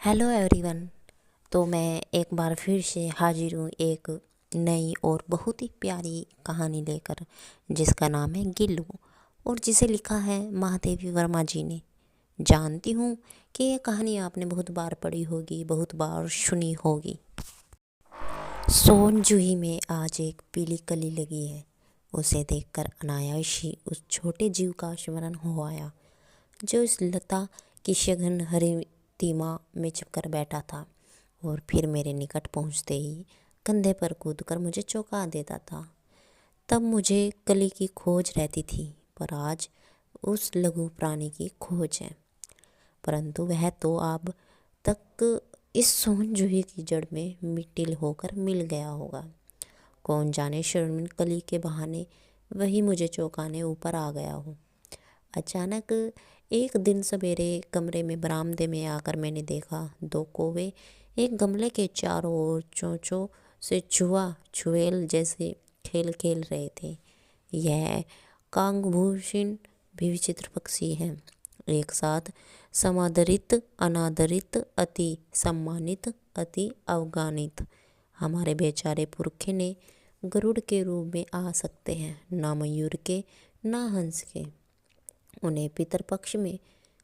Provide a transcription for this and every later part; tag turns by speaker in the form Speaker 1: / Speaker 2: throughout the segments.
Speaker 1: Hello everyone. तो मैं एक बार फिर से हाजिर हूँ एक नई और बहुत ही प्यारी कहानी लेकर, जिसका नाम है गिल्लू और जिसे लिखा है महादेवी वर्मा जी ने। जानती हूँ कि यह कहानी आपने बहुत बार पढ़ी होगी, बहुत बार सुनी होगी। सोन जूही में आज एक पीली कली लगी है। उसे देखकर अनायास ही उस छोटे जीव का स्मरण हो आया जो इस लता की सघन हरी तीमा में छिपकर बैठा था और फिर मेरे निकट पहुंचते ही कंधे पर कूदकर मुझे चौंका देता था। तब मुझे कली की खोज रहती थी, पर आज उस लघु प्राणी की खोज है। परंतु वह तो अब तक इस सोन जूही की जड़ में मिट्टी होकर मिल गया होगा। कौन जाने शर्मिन कली के बहाने वही मुझे चौंकाने ऊपर आ गया हो। अचानक एक दिन सवेरे कमरे में बरामदे में आकर मैंने देखा दो कौवे एक गमले के चारों ओर चोंचों से छुएल जैसे खेल खेल रहे थे। यह कांगभूषण भी विचित्र पक्षी हैं, एक साथ समादरित, अनादरित, अति सम्मानित, अति अवगानित। हमारे बेचारे पुरखे ने गरुड़ के रूप में आ सकते हैं, ना मयूर के ना हंस के। उन्हें पितरपक्ष में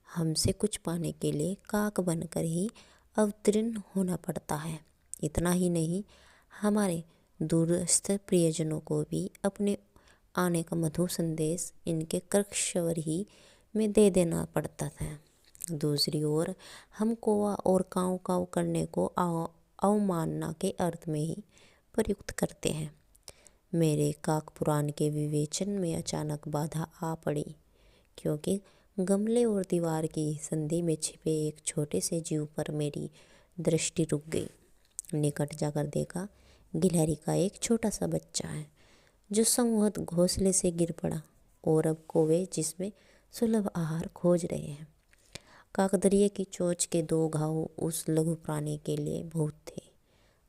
Speaker 1: हमसे कुछ पाने के लिए काक बनकर ही अवतीर्ण होना पड़ता है। इतना ही नहीं, हमारे दूरस्थ प्रियजनों को भी अपने आने का मधुर संदेश इनके कर्कशवर ही में दे देना पड़ता है। दूसरी ओर हम कौवा और काँव काँव करने को अवमानना के अर्थ में ही प्रयुक्त करते हैं। मेरे काक पुराण के विवेचन में अचानक बाधा आ पड़ी, क्योंकि गमले और दीवार की संधि में छिपे एक छोटे से जीव पर मेरी दृष्टि रुक गई। निकट जाकर देखा, गिलहरी का एक छोटा सा बच्चा है जो संभवत घोंसले से गिर पड़ा, और अब कौवे जिसमें सुलभ आहार खोज रहे हैं। काकदरिये की चोंच के दो घाव उस लघु प्राणी के लिए बहुत थे,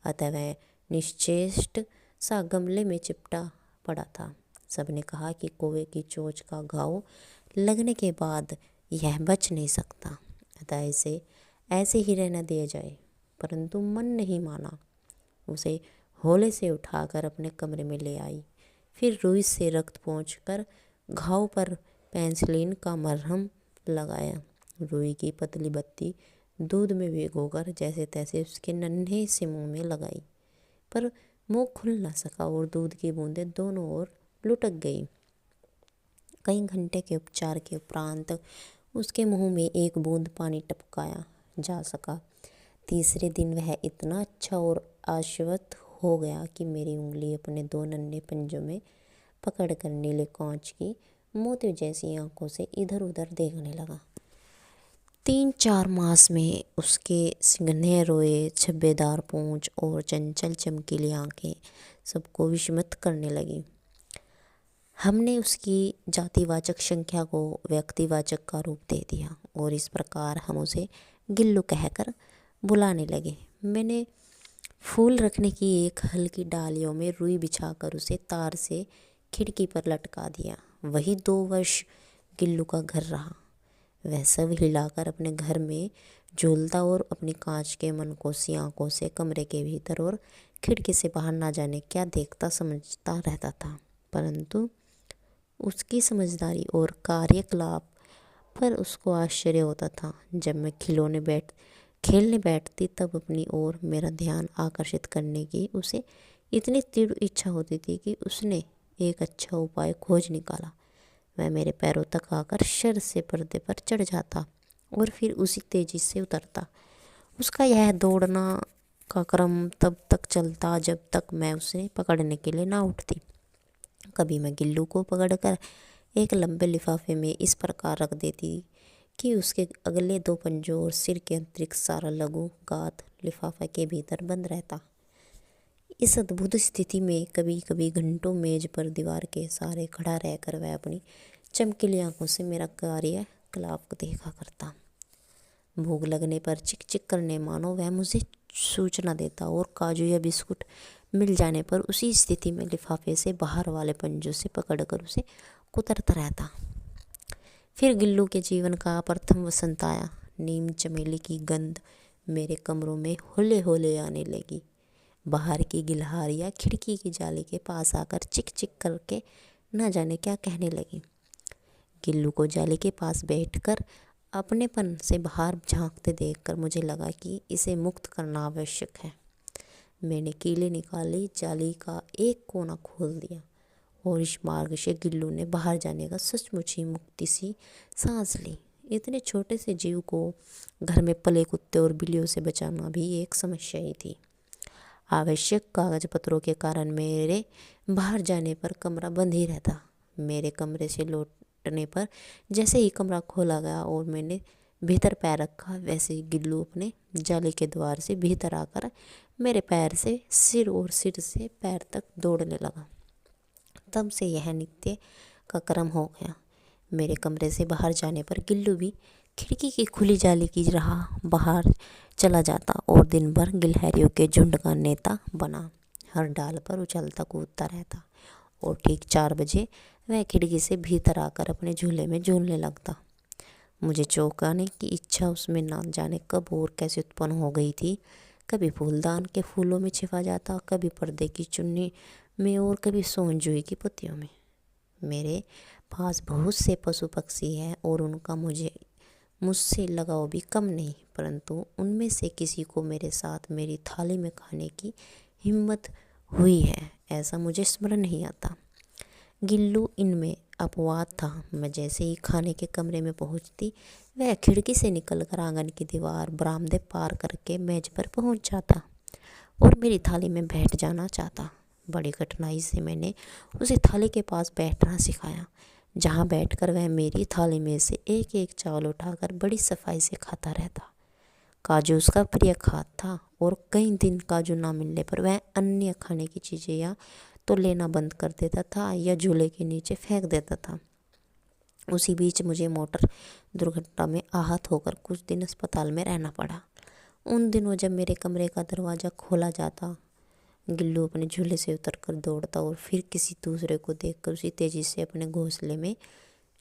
Speaker 1: अतः वह निश्चेष्ट सा गमले में चिपटा पड़ा था। सबने कहा कि कौवे की चोंच का घाव लगने के बाद यह बच नहीं सकता, अतः इसे ऐसे ही रहना दिया जाए। परंतु मन नहीं माना। उसे हौले से उठाकर अपने कमरे में ले आई। फिर रुई से रक्त पोंछकर घाव पर पेंसिलिन का मरहम लगाया। रुई की पतली बत्ती दूध में भिगोकर जैसे तैसे उसके नन्हे से मुंह में लगाई, पर मुंह खुल न सका और दूध की बूंदें दोनों ओर लुढ़क गई। कई घंटे के उपचार के उपरांत उसके मुंह में एक बूंद पानी टपकाया जा सका। तीसरे दिन वह इतना अच्छा और आश्वस्त हो गया कि मेरी उंगली अपने दो नन्हे पंजों में पकड़कर नीले कांच की मोतियों जैसी आंखों से इधर उधर देखने लगा। 3-4 मास में उसके सिंघने रोए, छब्बेदार पूंछ और चंचल चमकीली आंखें सबको विस्मित करने लगी। हमने उसकी जातिवाचक संख्या को व्यक्तिवाचक का रूप दे दिया और इस प्रकार हम उसे गिल्लू कहकर बुलाने लगे। मैंने फूल रखने की एक हल्की डालियों में रुई बिछाकर उसे तार से खिड़की पर लटका दिया। वही 2 वर्ष गिल्लू का घर रहा। वह सब हिलाकर अपने घर में झूलता और अपनी कांच के मनकोसी आंखों से कमरे के भीतर और खिड़की से बाहर ना जाने क्या देखता समझता रहता था। परंतु उसकी समझदारी और कार्यकलाप पर उसको आश्चर्य होता था। जब मैं खेलने बैठती तब अपनी ओर मेरा ध्यान आकर्षित करने की उसे इतनी तीव्र इच्छा होती थी कि उसने एक अच्छा उपाय खोज निकाला। वह मेरे पैरों तक आकर शर से पर्दे पर चढ़ जाता और फिर उसी तेजी से उतरता। उसका यह दौड़ना का क्रम तब तक चलता जब तक मैं उसे पकड़ने के लिए ना उठती। कभी मैं गिल्लू को पकड़कर एक लंबे लिफाफे में इस प्रकार रख देती कि उसके अगले 2 पंजों और सिर के अतिरिक्त सारा लघु गात लिफाफे के भीतर बंद रहता। इस अद्भुत स्थिति में कभी कभी घंटों मेज पर दीवार के सहारे खड़ा रहकर वह अपनी चमकीली आंखों से मेरा कार्यकलाप देखा करता। भूख लगने पर चिक चिक करने मानो वह मुझे सूचना देता और काजू या बिस्कुट मिल जाने पर उसी स्थिति में लिफाफे से बाहर वाले पंजों से पकड़कर उसे कुतरता रहता। फिर गिल्लू के जीवन का प्रथम वसंत आया। नीम चमेली की गंध मेरे कमरों में होले होले आने लगी। बाहर की गिलहरियाँ खिड़की की जाली के पास आकर चिक चिक करके न जाने क्या कहने लगी। गिल्लू को जाली के पास बैठकर अपनेपन से बाहर झांकते देखकर मुझे लगा कि इसे मुक्त करना आवश्यक है। मैंने कीले निकाली, जाली का एक कोना खोल दिया और इस मार्ग से गिल्लू ने बाहर जाने का सचमुच ही मुक्ति सी सांस ली। इतने छोटे से जीव को घर में पले कुत्ते और बिल्लियों से बचाना भी एक समस्या ही थी। आवश्यक कागज पत्रों के कारण मेरे बाहर जाने पर कमरा बंद ही रहता। मेरे कमरे से लौटने पर जैसे ही कमरा खोला गया और मैंने भीतर पैर रखा, वैसे ही गिल्लू अपने जाले के द्वार से भीतर आकर मेरे पैर से सिर और सिर से पैर तक दौड़ने लगा। तब से यह नित्य का क्रम हो गया। मेरे कमरे से बाहर जाने पर गिल्लू भी खिड़की की खुली जाली की राह बाहर चला जाता और दिन भर गिलहरियों के झुंड का नेता बना हर डाल पर उछलता कूदता रहता। और ठीक 4 बजे वह खिड़की से भीतर आकर अपने झूले में झूलने लगता। मुझे चौंकाने की इच्छा उसमें ना जाने कब और कैसे उत्पन्न हो गई थी। कभी फूलदान के फूलों में छिपा जाता, कभी पर्दे की चुन्नी में और कभी सोनजूई की पत्तियों में। मेरे पास बहुत से पशु पक्षी हैं और उनका मुझसे लगाव भी कम नहीं, परंतु उनमें से किसी को मेरे साथ मेरी थाली में खाने की हिम्मत हुई है ऐसा मुझे स्मरण नहीं आता। गिल्लू इनमें अपवाद था। मैं जैसे ही खाने के कमरे में पहुंचती, वह खिड़की से निकलकर आंगन की दीवार, बरामदे पार करके मेज पर पहुंच जाता और मेरी थाली में बैठ जाना चाहता। बड़ी कठिनाई से मैंने उसे थाली के पास बैठना सिखाया, जहां बैठकर वह मेरी थाली में से एक एक चावल उठाकर बड़ी सफाई से खाता रहता। काजू उसका प्रिय खाद्य था और कई दिन काजू ना मिलने पर वह अन्य खाने की चीज़ें या तो लेना बंद कर देता था या झूले के नीचे फेंक देता था। उसी बीच मुझे मोटर दुर्घटना में आहत होकर कुछ दिन अस्पताल में रहना पड़ा। उन दिनों जब मेरे कमरे का दरवाज़ा खोला जाता, गिल्लू अपने झूले से उतरकर दौड़ता और फिर किसी दूसरे को देखकर उसी तेज़ी से अपने घोंसले में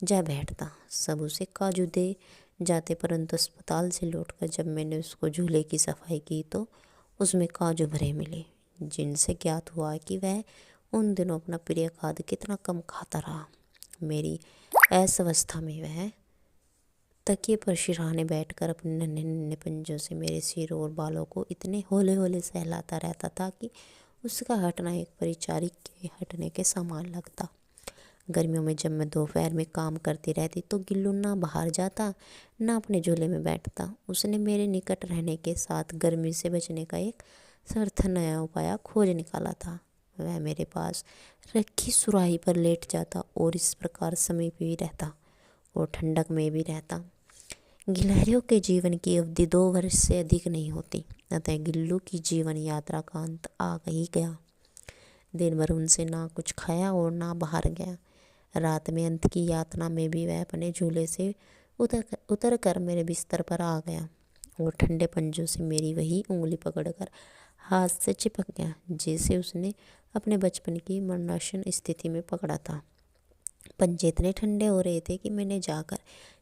Speaker 1: जा बैठता। सब उसे काजू दे जाते, परंतु अस्पताल से लौटकर जब मैंने उसको झूले की सफाई की तो उसमें काजू भरे मिले, जिनसे ज्ञात हुआ कि वह उन दिनों अपना प्रिय खाद्य कितना कम खाता रहा। मेरी ऐसी अवस्था में वह तकिए पर सिरहाने बैठकर अपने नन्हे नन्हे पंजों से मेरे सिर और बालों को इतने होले होले सहलाता रहता था कि उसका हटना एक परिचारिक के हटने के समान लगता। गर्मियों में जब मैं दोपहर में काम करती रहती तो गिल्लू ना बाहर जाता ना अपने झूले में बैठता। उसने मेरे निकट रहने के साथ गर्मी से बचने का एक सर्थ नया उपाय खोज निकाला था। वह मेरे पास रखी सुराही पर लेट जाता और इस प्रकार समीप भी रहता और ठंडक में भी रहता। गिलहरियों के जीवन की अवधि 2 वर्ष से अधिक नहीं होती, अतः गिल्लू की जीवन यात्रा का अंत आ ही गया। दिन भर उनसे ना कुछ खाया और ना बाहर गया। रात में अंत की यातना में भी वह अपने झूले से उतर कर मेरे बिस्तर पर आ गया और ठंडे पंजों से मेरी वही उंगली पकड़कर हाथ से चिपक गया, जैसे उसने अपने बचपन की मरणासन स्थिति में पकड़ा था। पंजे इतने ठंडे हो रहे थे कि मैंने जाकर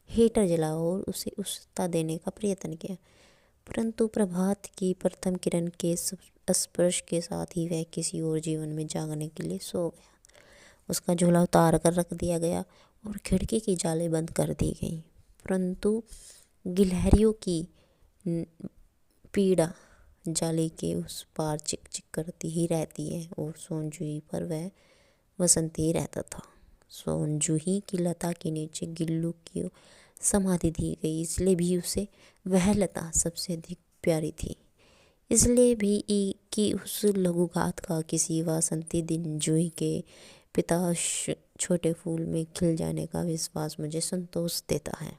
Speaker 1: हीटर जलाया और उसे उष्णता देने का प्रयत्न किया, परंतु प्रभात की प्रथम किरण के स्पर्श के साथ ही वह किसी और जीवन में जागने के लिए सो गया। उसका झोला उतार कर रख दिया गया और खिड़की की जाली बंद कर दी गई, परंतु गिलहरियों की पीड़ा जाली के उस पार चिक चिक करती ही रहती है और सोनजूही पर वह वसंती ही रहता था। सोनजूही की लता के नीचे गिल्लू की समाधि दी गई, इसलिए भी उसे वह लता सबसे अधिक प्यारी थी। इसलिए भी कि उस लघुघात का किसी वासंती दिन जूही के पिता छोटे फूल में खिल जाने का विश्वास मुझे संतोष देता है।